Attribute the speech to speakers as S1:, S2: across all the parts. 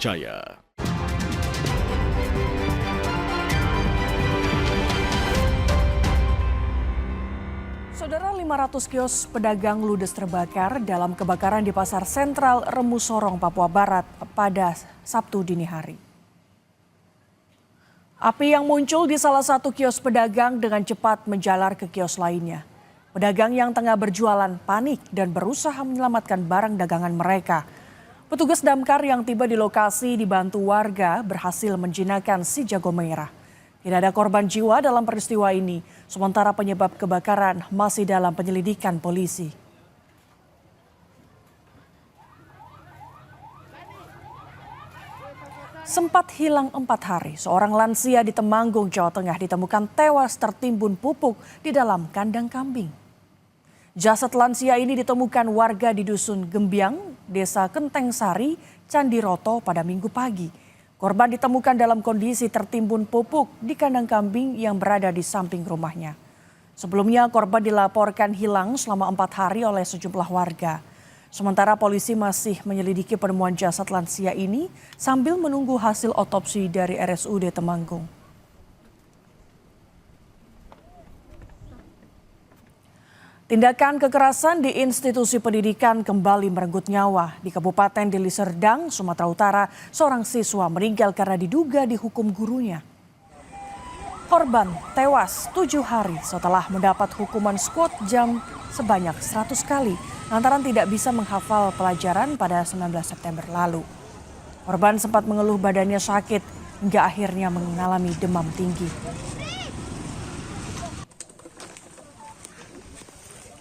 S1: terpercaya.
S2: Saudara, 500 kios pedagang ludes terbakar dalam kebakaran di Pasar Sentral Remu Sorong, Papua Barat pada Sabtu dini hari. Api yang muncul di salah satu kios pedagang dengan cepat menjalar ke kios lainnya. Pedagang yang tengah berjualan panik dan berusaha menyelamatkan barang dagangan mereka. Petugas damkar yang tiba di lokasi dibantu warga berhasil menjinakkan si jago merah. Tidak ada korban jiwa dalam peristiwa ini, sementara penyebab kebakaran masih dalam penyelidikan polisi. Sempat hilang 4 hari, seorang lansia di Temanggung, Jawa Tengah ditemukan tewas tertimbun pupuk di dalam kandang kambing. Jasad lansia ini ditemukan warga di Dusun Gembiang, Desa Kenteng Sari, Candiroto pada Minggu pagi. Korban ditemukan dalam kondisi tertimbun pupuk di kandang kambing yang berada di samping rumahnya. Sebelumnya korban dilaporkan hilang selama 4 hari oleh sejumlah warga. Sementara polisi masih menyelidiki penemuan jasad lansia ini sambil menunggu hasil otopsi dari RSUD Temanggung. Tindakan kekerasan di institusi pendidikan kembali merenggut nyawa. Di Kabupaten Deli Serdang, Sumatera Utara, seorang siswa meninggal karena diduga dihukum gurunya. Korban tewas 7 hari setelah mendapat hukuman squat jam sebanyak 100 kali lantaran tidak bisa menghafal pelajaran pada 19 September lalu. Korban sempat mengeluh badannya sakit hingga akhirnya mengalami demam tinggi.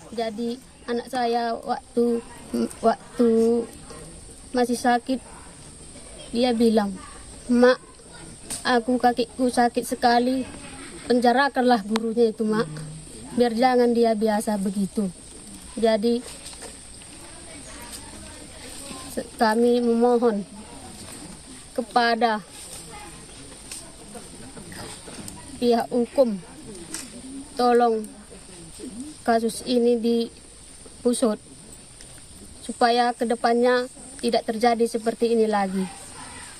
S3: Jadi anak saya waktu masih sakit, dia bilang, "Mak, kakiku sakit sekali, penjarakanlah gurunya itu, Mak, biar jangan dia biasa begitu." Jadi kami memohon kepada pihak hukum, tolong kasus ini diusut supaya kedepannya tidak terjadi seperti ini lagi.